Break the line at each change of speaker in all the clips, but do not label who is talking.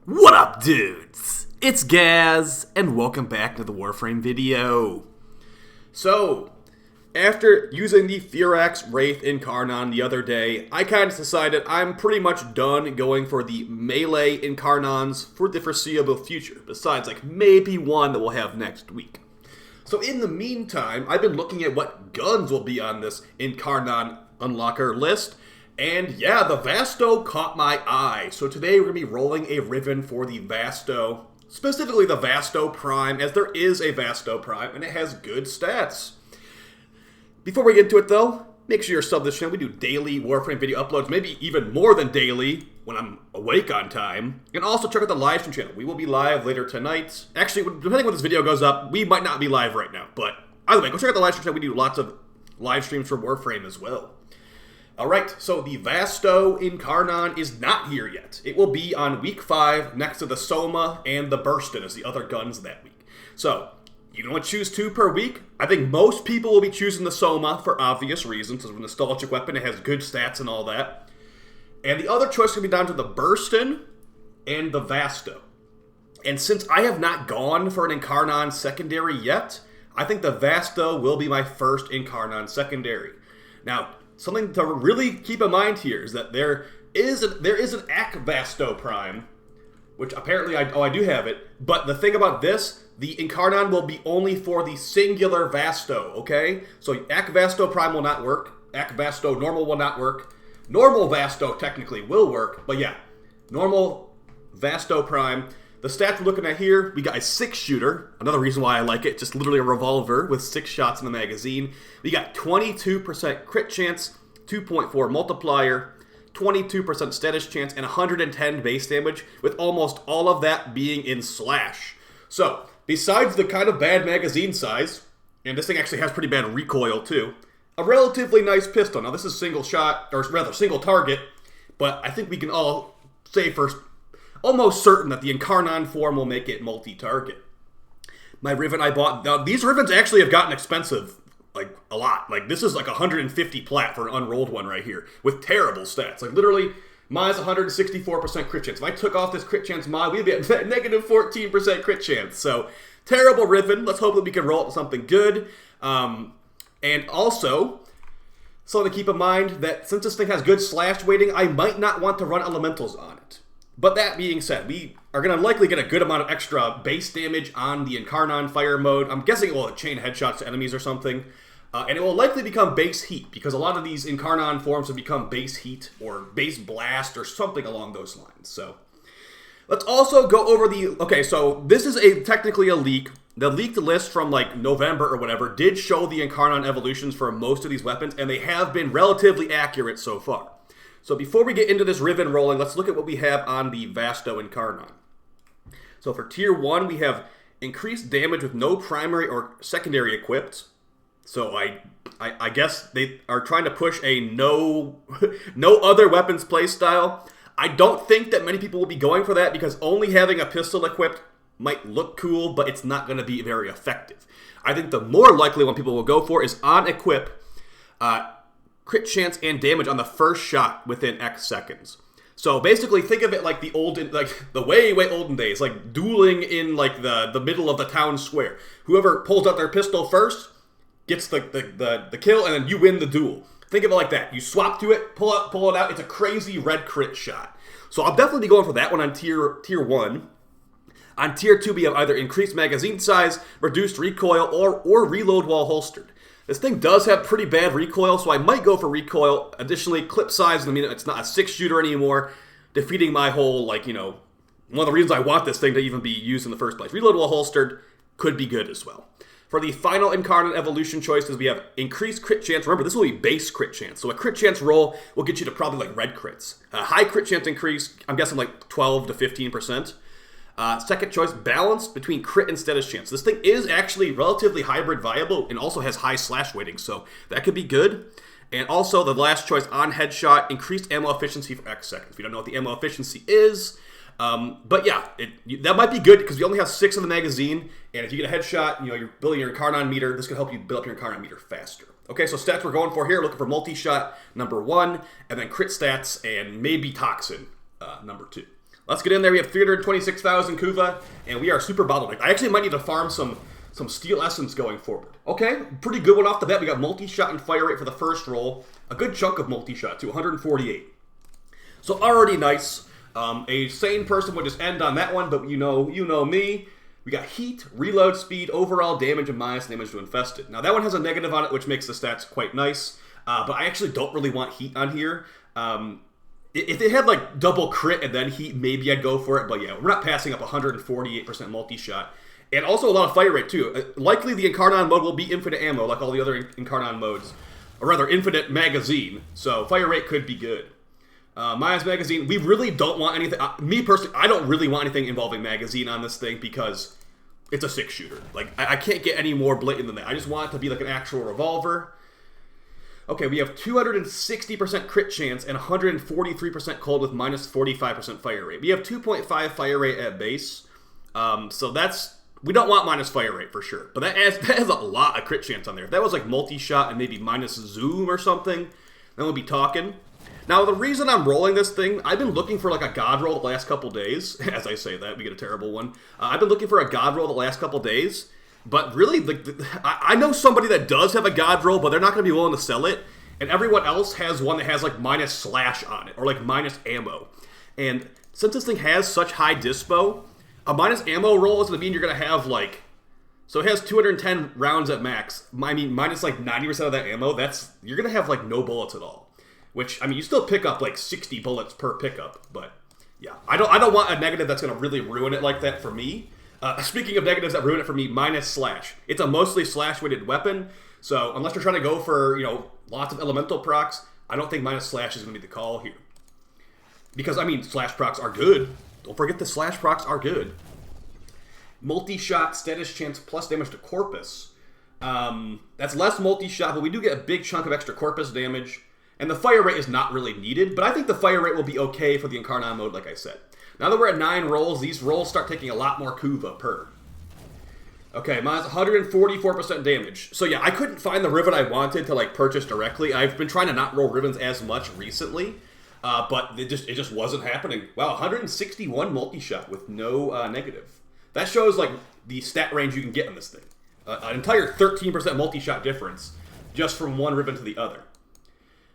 What up, dudes? It's Gaz, and welcome back to the Warframe video. So, after using the Firax Wraith Incarnon the other day, I kind of decided I'm pretty much done going for the melee Incarnons for the foreseeable future, besides like maybe one that we'll have next week. So in the meantime, I've been looking at what guns will be on this Incarnon unlocker list, and yeah, the Vasto caught my eye. So today we're going to be rolling a Riven for the Vasto, specifically the Vasto Prime, as there is a Vasto Prime, and it has good stats. Before we get into it though, make sure you're subbed to the channel. We do daily Warframe video uploads, maybe even more than daily when I'm awake on time. And also check out the live stream channel. We will be live later tonight. Actually, depending when this video goes up, we might not be live right now. But either way, go check out the live stream channel. We do lots of live streams for Warframe as well. Alright, so the Vasto Incarnon is not here yet. It will be on week 5 next to the Soma and the Burston as the other guns that week. So, you don't want to choose 2 per week. I think most people will be choosing the Soma for obvious reasons. It's a nostalgic weapon, it has good stats and all that. And the other choice can be down to the Burston and the Vasto. And since I have not gone for an Incarnon secondary yet, I think the Vasto will be my first Incarnon secondary. Now, something to really keep in mind here is that there is an Ak Vasto Prime, which apparently I do have it, but the thing about this, the Incarnon will be only for the singular Vasto, okay? So Ak Vasto Prime will not work, Ak Vasto Normal will not work, Normal Vasto technically will work, but yeah, Normal Vasto Prime. The stats we're looking at here, we got a 6-shooter, another reason why I like it, just literally a revolver with 6 shots in the magazine. We got 22% crit chance, 2.4 multiplier, 22% status chance, and 110 base damage, with almost all of that being in slash. So, besides the kind of bad magazine size, and this thing actually has pretty bad recoil too, a relatively nice pistol. Now this is single shot, or rather single target, but I think we can all say first, almost certain that the Incarnon form will make it multi-target. My Riven I bought, now these Rivens actually have gotten expensive, like a lot. Like this is like 150 plat for an unrolled one right here, with terrible stats. Like literally, mine's 164% crit chance. If I took off this crit chance mod, we'd be at negative 14% crit chance. So, terrible Riven. Let's hope that we can roll up something good. And also, something to keep in mind that since this thing has good slash weighting, I might not want to run elementals on it. But that being said, we are going to likely get a good amount of extra base damage on the Incarnon fire mode. I'm guessing it will chain headshots to enemies or something. And it will likely become base heat, because a lot of these Incarnon forms have become base heat or base blast or something along those lines. So, let's also go over the... Okay, so this is technically a leak. The leaked list from like November or whatever did show the Incarnon evolutions for most of these weapons, and they have been relatively accurate so far. So before we get into this Riven rolling, let's look at what we have on the Vasto Incarnon. So for Tier 1, we have increased damage with no primary or secondary equipped. So I guess they are trying to push a no other weapons playstyle. I don't think that many people will be going for that, because only having a pistol equipped might look cool, but it's not going to be very effective. I think the more likely one people will go for is on equip, crit chance and damage on the first shot within X seconds. So basically think of it like the way olden days, like dueling in like the middle of the town square. Whoever pulls out their pistol first gets the kill, and then you win the duel. Think of it like that. You swap to it, pull it out, it's a crazy red crit shot. So I'll definitely be going for that one on tier 1. On tier 2 we have either increased magazine size, reduced recoil, or reload while holstered. This thing does have pretty bad recoil, so I might go for recoil. Additionally, clip size, I mean, it's not a 6-shooter anymore, defeating my whole, like, you know, one of the reasons I want this thing to even be used in the first place. Reload while holstered could be good as well. For the final Incarnon evolution choices, we have increased crit chance. Remember, this will be base crit chance. So a crit chance roll will get you to probably like red crits. A high crit chance increase, I'm guessing like 12 to 15%. Second choice, balance between crit and status chance. This thing is actually relatively hybrid viable and also has high slash weighting, so that could be good. And also the last choice, on headshot, increased ammo efficiency for X seconds. If you don't know what the ammo efficiency is, but yeah, that might be good because you only have 6 in the magazine, and if you get a headshot, you know, you're building your Incarnon meter, this can help you build up your Incarnon meter faster. Okay, so stats we're going for here, looking for multi-shot, number 1, and then crit stats, and maybe Toxin, number 2. Let's get in there. We have 326,000 Kuva, and we are super bottlenecked. I actually might need to farm some Steel Essence going forward. Okay, pretty good one off the bat. We got multi-shot and fire rate for the first roll. A good chunk of multi-shot, too, 148. So already nice. A sane person would just end on that one, but you know me. We got heat, reload speed, overall damage, and minus damage to infested. Now that one has a negative on it, which makes the stats quite nice. But I actually don't really want heat on here. If it had like double crit and then heat, maybe I'd go for it. But yeah, we're not passing up 148% multi-shot. And also a lot of fire rate too. Likely the Incarnon mode will be infinite ammo like all the other Incarnon modes. Or rather, infinite magazine. So fire rate could be good. Minus magazine, we really don't want anything. Me personally, I don't really want anything involving magazine on this thing because it's a 6-shooter. Like, I can't get any more blatant than that. I just want it to be like an actual revolver. Okay, we have 260% crit chance and 143% cold with minus 45% fire rate. We have 2.5 fire rate at base. So that's, we don't want minus fire rate for sure. But that has a lot of crit chance on there. If that was like multi-shot and maybe minus zoom or something, then we'll be talking. Now, the reason I'm rolling this thing, I've been looking for like a god roll the last couple days. As I say that, we get a terrible one. I've been looking for a god roll the last couple days. But really, I know somebody that does have a god roll, but they're not going to be willing to sell it. And everyone else has one that has like minus slash on it, or like minus ammo. And since this thing has such high dispo, a minus ammo roll is going to mean you're going to have like... So it has 210 rounds at max. I mean, minus like 90% of that ammo, you're going to have like no bullets at all. Which, I mean, you still pick up like 60 bullets per pickup, but yeah. I don't want a negative that's going to really ruin it like that for me. Speaking of negatives that ruin it for me, minus slash. It's a mostly slash-weighted weapon, so unless you're trying to go for, lots of elemental procs, I don't think minus slash is going to be the call here. Because, I mean, slash procs are good. Don't forget the slash procs are good. Multi-shot status chance plus damage to corpus. That's less multi-shot, but we do get a big chunk of extra corpus damage. And the fire rate is not really needed, but I think the fire rate will be okay for the Incarnon mode, like I said. Now that we're at 9 rolls, these rolls start taking a lot more Kuva per. Okay, minus 144% damage. So yeah, I couldn't find the Riven I wanted to like purchase directly. I've been trying to not roll Rivens as much recently, but it just wasn't happening. Wow, 161 multi-shot with no negative. That shows like the stat range you can get on this thing. An entire 13% multi-shot difference just from one Riven to the other.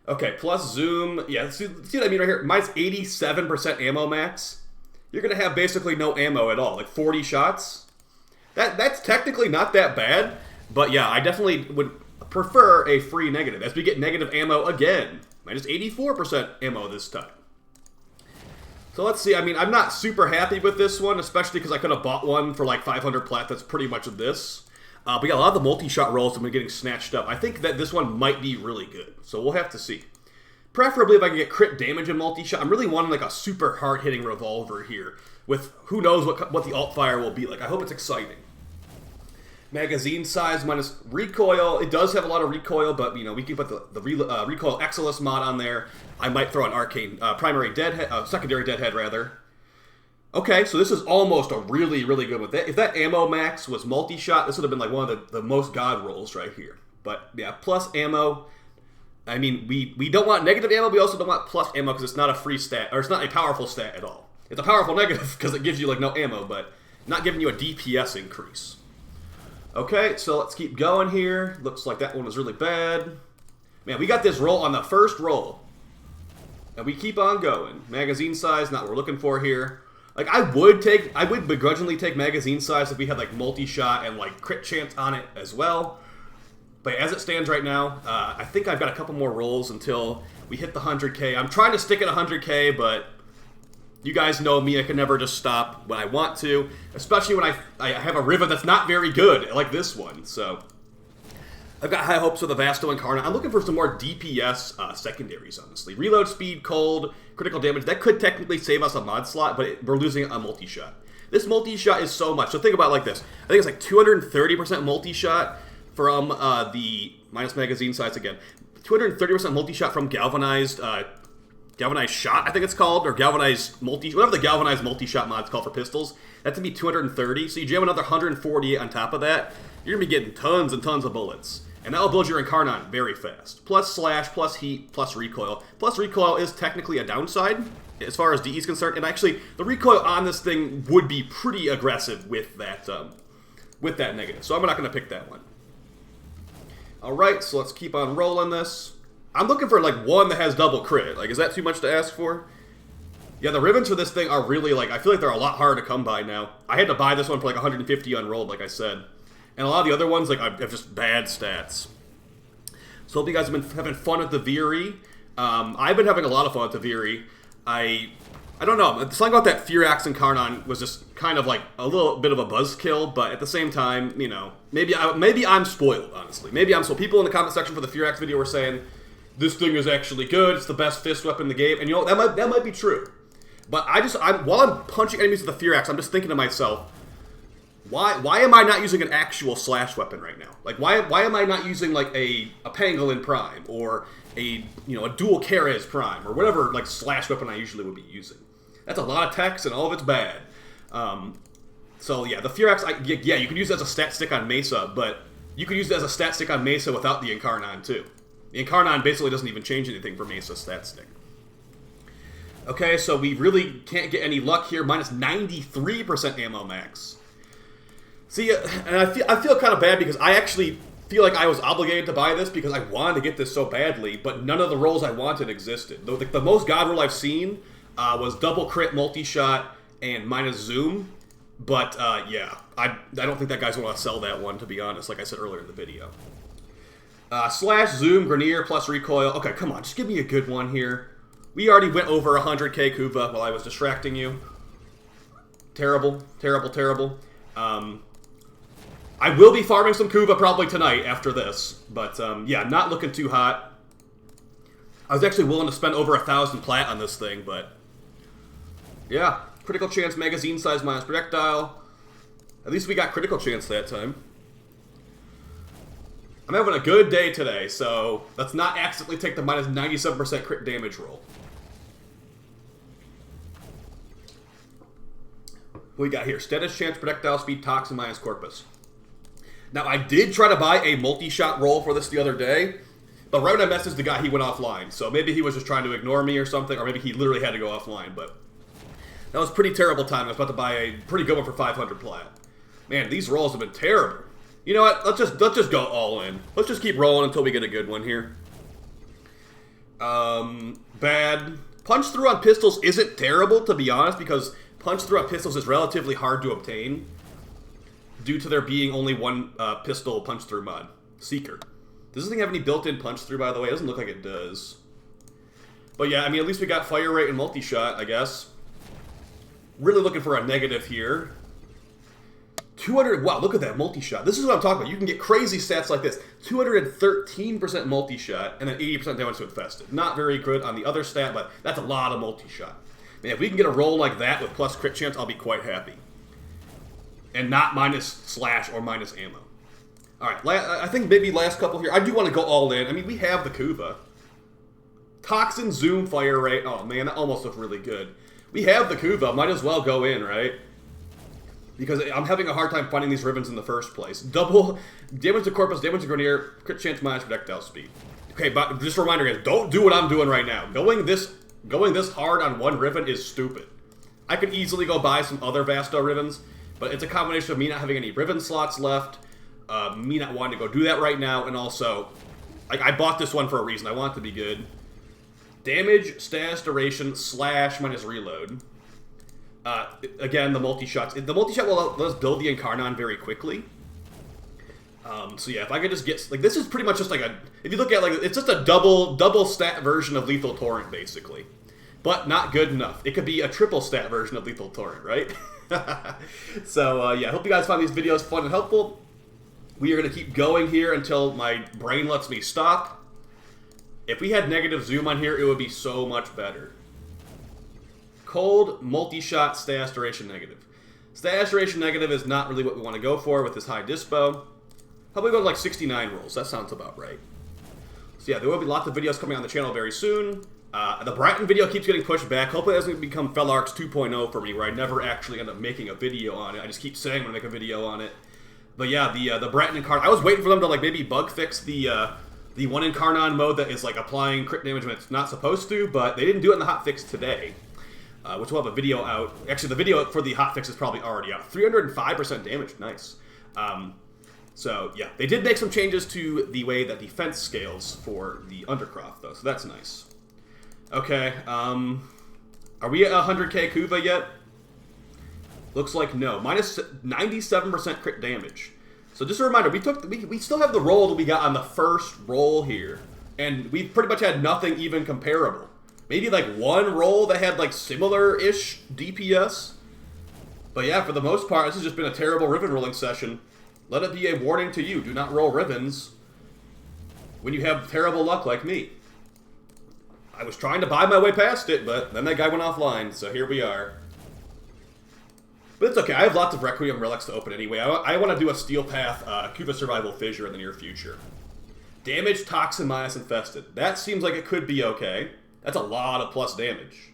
Okay, plus zoom. Yeah, see what I mean right here? Minus 87% ammo max. You're going to have basically no ammo at all. Like 40 shots. That's technically not that bad. But yeah, I definitely would prefer a free negative. As we get negative ammo again. Minus 84% ammo this time. So let's see. I mean, I'm not super happy with this one. Especially because I could have bought one for like 500 plat. That's pretty much of this. But yeah, a lot of the multi-shot rolls have been getting snatched up. I think that this one might be really good. So we'll have to see. Preferably if I can get crit damage in multi-shot. I'm really wanting like a super hard-hitting revolver here. With who knows what the alt-fire will be like. I hope it's exciting. Magazine size minus recoil. It does have a lot of recoil, but we can put the recoil Exilis mod on there. I might throw an arcane primary deadhead, secondary deadhead rather. Okay, so this is almost a really, really good one. If that ammo max was multi-shot, this would have been like one of the most god rolls right here. But yeah, plus ammo. I mean, we don't want negative ammo, we also don't want plus ammo because it's not a free stat, or it's not a powerful stat at all. It's a powerful negative because it gives you like no ammo, but not giving you a DPS increase. Okay, so let's keep going here. Looks like that one was really bad. Man, we got this roll on the first roll. And we keep on going. Magazine size, not what we're looking for here. Like, I would begrudgingly take magazine size if we had, like, multi-shot and, like, crit chance on it as well. But as it stands right now, I think I've got a couple more rolls until we hit the 100k. I'm trying to stick at 100k, but you guys know me. I can never just stop when I want to. Especially when I have a Riven that's not very good, like this one. So, I've got high hopes for the Vasto Incarnon. I'm looking for some more DPS secondaries, honestly. Reload speed, cold, critical damage. That could technically save us a mod slot, but we're losing a multi-shot. This multi-shot is so much. So think about it like this. I think it's like 230% multi-shot from the minus magazine size again. 230% multi-shot from galvanized shot, I think it's called, or galvanized whatever the galvanized multi-shot mod's called for pistols. That's gonna be 230. So you jam another 148 on top of that. You're gonna be getting tons and tons of bullets. And that will build your Incarnon very fast. Plus slash, plus heat, plus recoil. Plus recoil is technically a downside. as far as DE is concerned, and actually the recoil on this thing would be pretty aggressive with that negative. So I'm not going to pick that one. All right, so let's keep on rolling this. I'm looking for like one that has double crit. Like, is that too much to ask for? Yeah, the rivens for this thing are really like, I feel like they're a lot harder to come by now. I had to buy this one for like 150 unrolled, like I said. And a lot of the other ones, like, have just bad stats. So hope you guys have been having fun at the Duviri. I've been having a lot of fun at the Duviri. I don't know. Something about that Fear Axe Incarnon was just kind of like a little bit of a buzzkill, but at the same time, you know, maybe I'm spoiled, honestly. Maybe I'm spoiled. People in the comment section for the Fear Axe video were saying, this thing is actually good, it's the best fist weapon in the game, and you know, that might be true. But while I'm punching enemies with the Fear Axe, I'm just thinking to myself, why am I not using an actual slash weapon right now? Like, why am I not using like a Pangolin Prime or a dual Keres Prime or whatever like slash weapon I usually would be using? That's a lot of text and all of it's bad. So yeah, the Fear Axe, yeah, you can use it as a stat stick on Mesa, but you can use it as a stat stick on Mesa without the Incarnon too. The Incarnon basically doesn't even change anything for Mesa stat stick. Okay, so we really can't get any luck here. Minus 93% ammo max. See, and I feel kind of bad because I actually feel like I was obligated to buy this because I wanted to get this so badly, but none of the rolls I wanted existed. The most god roll I've seen was double crit, multi-shot, and minus zoom. But yeah, I don't think that guy's going to sell that one, to be honest, like I said earlier in the video. Slash, zoom, Grenier, plus recoil. Okay, come on, just give me a good one here. We already went over 100k Kuva while I was distracting you. Terrible, terrible, terrible. I will be farming some Kuva probably tonight after this, but yeah, not looking too hot. I was actually willing to spend over 1,000 plat on this thing, but yeah, critical chance, magazine size minus projectile. At least we got critical chance that time. I'm having a good day today, so let's not accidentally take the minus 97% crit damage roll. What we got here? Status chance, projectile speed, toxin minus corpus. Now, I did try to buy a multi-shot roll for this the other day, but right when I messaged the guy, he went offline. So maybe he was just trying to ignore me or something, or maybe he literally had to go offline, but that was pretty terrible time. I was about to buy a pretty good one for 500 plat. Man, these rolls have been terrible. You know what? Let's just go all in. Let's just keep rolling until we get a good one here. Bad. Punch through on pistols isn't terrible, to be honest, because punch through on pistols is relatively hard to obtain due to there being only one pistol punch through mod. Seeker. Does this thing have any built-in punch through, by the way? It doesn't look like it does. But yeah, I mean, at least we got fire rate and multi-shot, I guess. Really looking for a negative here. 200, wow, look at that multi-shot. This is what I'm talking about. You can get crazy stats like this. 213% multi-shot and then 80% damage to infested. Not very good on the other stat, but that's a lot of multi-shot. Man, if we can get a roll like that with plus crit chance, I'll be quite happy. And not minus slash or minus ammo. Alright, I think maybe last couple here. I do want to go all in. I mean, we have the Kuva. Toxin, zoom, fire rate. Oh man, that almost looked really good. We have the Kuva. Might as well go in, right? Because I'm having a hard time finding these rivens in the first place. Double damage to corpus, damage to Grenier, crit chance minus projectile speed. Okay, but just a reminder guys, don't do what I'm doing right now. Going this hard on one riven is stupid. I could easily go buy some other Vasto rivens, but it's a combination of me not having any riven slots left, me not wanting to go do that right now, and also, like, I bought this one for a reason. I want it to be good. Damage, status, duration, slash minus reload. Again, the multi-shots. The multi-shot will let us build the Incarnon very quickly. So yeah, if I could just get... Like, this is pretty much just like a... If you look at, like, it's just a double stat version of Lethal Torrent, basically. But not good enough. It could be a triple stat version of Lethal Torrent, right? So, yeah, I hope you guys find these videos fun and helpful. We are going to keep going here until my brain lets me stop. If we had negative zoom on here, it would be so much better. Cold, multi-shot, status duration negative. Status duration negative is not really what we want to go for with this high dispo. Probably go to like 69 rolls. That sounds about right. So yeah, there will be lots of videos coming on the channel very soon. The Brighton video keeps getting pushed back. Hopefully it doesn't become Fellarks 2.0 for me, where I never actually end up making a video on it. I just keep saying I'm going to make a video on it. But yeah, the Brighton Incarnon, I was waiting for them to like maybe bug fix the one Incarnon mode that is like applying crit damage when it's not supposed to, but they didn't do it in the hotfix today. which we'll have a video out. Actually, the video for the hotfix is probably already out. 305% damage, nice. So, yeah, they did make some changes to the way that defense scales for the Undercroft, though, so that's nice. Okay, are we at 100k Kuva yet? Looks like no. Minus 97% crit damage. So just a reminder, we still have the roll that we got on the first roll here. And we pretty much had nothing even comparable. Maybe like one roll that had like similar-ish DPS. But yeah, for the most part, this has just been a terrible Riven rolling session. Let it be a warning to you. Do not roll Rivens when you have terrible luck like me. I was trying to buy my way past it, but then that guy went offline, so here we are. But it's okay, I have lots of Requiem Relics to open anyway. I want to do a Steel Path Kuva Survival Fissure in the near future. Damage, Toxin, minus Infested. That seems like it could be okay. That's a lot of plus damage.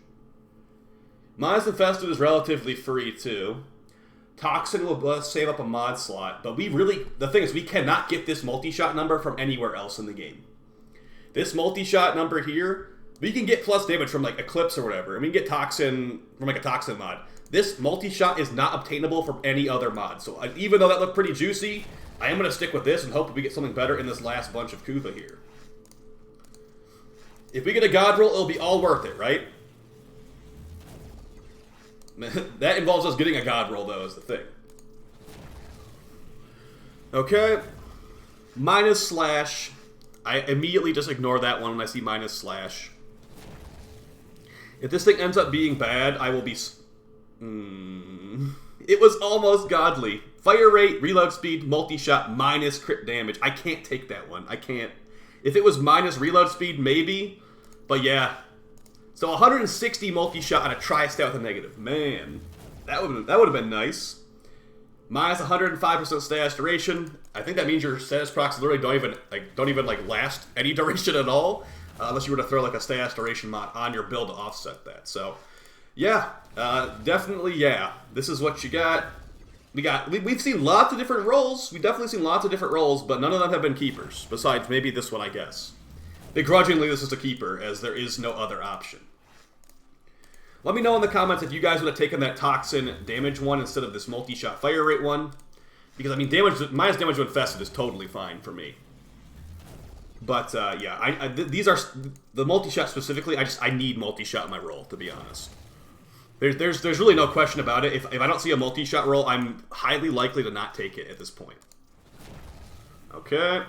Minus Infested is relatively free, too. Toxin will save up a mod slot, but the thing is, we cannot get this multi-shot number from anywhere else in the game. This multi-shot number here, we can get plus damage from, like, Eclipse or whatever, and we can get Toxin from, like, a Toxin mod. This multi-shot is not obtainable from any other mod, so even though that looked pretty juicy, I am going to stick with this and hope that we get something better in this last bunch of Kuva here. If we get a God roll, it'll be all worth it, right? That involves us getting a God roll, though, is the thing. Okay. Minus slash. I immediately just ignore that one when I see minus slash. If this thing ends up being bad, I will be... It was almost godly. Fire rate, reload speed, multi-shot, minus crit damage. I can't take that one. I can't. If it was minus reload speed, maybe. But yeah. So 160 multi-shot on a tri-stat with a negative. Man, that would have been nice. Minus 105% status duration. I think that means your status procs literally don't even last any duration at all, unless you were to throw like a status duration mod on your build to offset that. So, yeah, definitely yeah. This is what you got. We've seen lots of different roles. We've definitely seen lots of different roles, but none of them have been keepers. Besides maybe this one, I guess. Begrudgingly, this is a keeper, as there is no other option. Let me know in the comments if you guys would have taken that Toxin damage one instead of this multi-shot fire rate one. Because, I mean, minus damage to infested is totally fine for me. But, yeah, these are... The multi-shot specifically, I need multi-shot in my roll, to be honest. There's really no question about it. If I don't see a multi-shot roll, I'm highly likely to not take it at this point. Okay.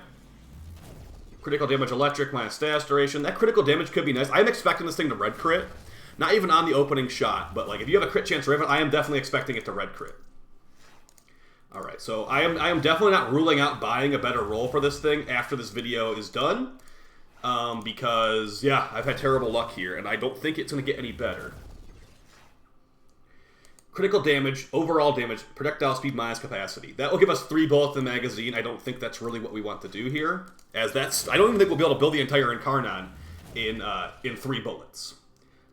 Critical damage electric minus status duration. That critical damage could be nice. I'm expecting this thing to red crit. Not even on the opening shot, but like if you have a crit chance Riven, I am definitely expecting it to red crit. Alright, so I am definitely not ruling out buying a better roll for this thing after this video is done. Because, yeah, I've had terrible luck here, and I don't think it's going to get any better. Critical damage, overall damage, projectile speed minus capacity. That will give us 3 bullets in the magazine. I don't think that's really what we want to do here. As I don't even think we'll be able to build the entire Incarnon in 3 bullets.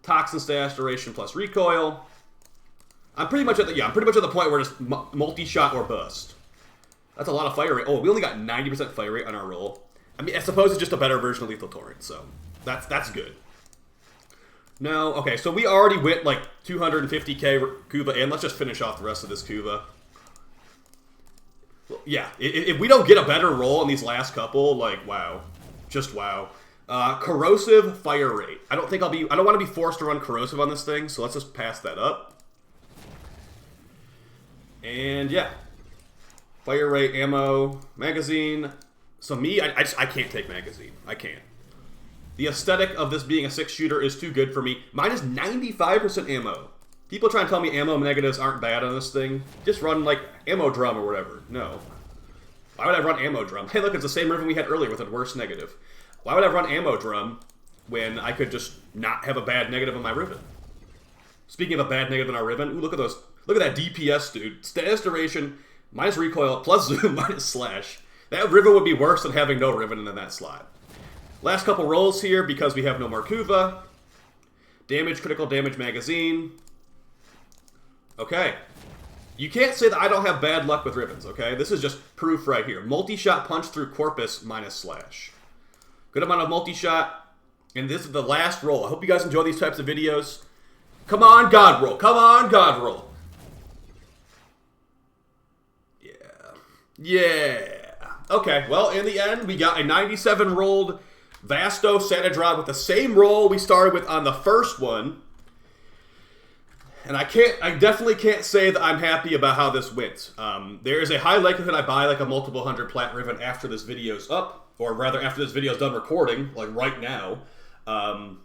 Toxin status duration plus recoil. I'm pretty much at the point where it's multi-shot or bust. That's a lot of fire rate. Oh, we only got 90% fire rate on our roll. I mean, I suppose it's just a better version of Lethal Torrent, so that's good. No, okay, so we already went like 250k Kuva, and let's just finish off the rest of this Kuva. Well, yeah, if we don't get a better roll in these last couple, like, wow. Just wow. Corrosive fire rate. I don't want to be forced to run corrosive on this thing, so let's just pass that up. And yeah. Fire rate, ammo, magazine. So me, I can't take magazine. I can't. The aesthetic of this being a 6-shooter is too good for me. Minus 95% ammo. People try and tell me ammo negatives aren't bad on this thing. Just run, like, ammo drum or whatever. No. Why would I run ammo drum? Hey, look, it's the same Riven we had earlier with a worse negative. Why would I run ammo drum when I could just not have a bad negative on my Riven? Speaking of a bad negative on our Riven, ooh, look at those. Look at that DPS, dude. Status duration, minus recoil, plus zoom, minus slash. That Riven would be worse than having no Riven in that slot. Last couple rolls here because we have no more Kuva. Damage, critical damage, magazine. Okay. You can't say that I don't have bad luck with Rivens, okay? This is just proof right here. Multi-shot punch through corpus minus slash. Good amount of multi-shot. And this is the last roll. I hope you guys enjoy these types of videos. Come on, God roll. Come on, God roll. Yeah. Yeah. Okay, well, in the end, we got a 97 rolled Vasto Sanadron with the same roll we started with on the first one. And I definitely can't say that I'm happy about how this went. There is a high likelihood I buy like a multiple 100 plat Riven after this video's up, or rather after this video's done recording, like right now. And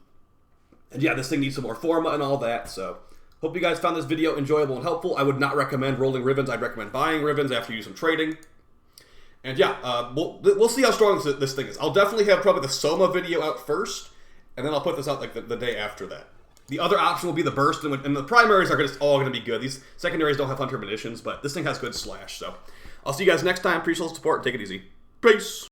yeah, this thing needs some more forma and all that, so hope you guys found this video enjoyable and helpful. I would not recommend rolling Rivens. I'd recommend buying Rivens after you do some trading. And yeah, we'll see how strong this thing is. I'll definitely have probably the Soma video out first, and then I'll put this out like the day after that. The other option will be the Burston, and the primaries are just all going to be good. These secondaries don't have Hunter munitions, but this thing has good slash. So I'll see you guys next time. Appreciate the support. Take it easy. Peace.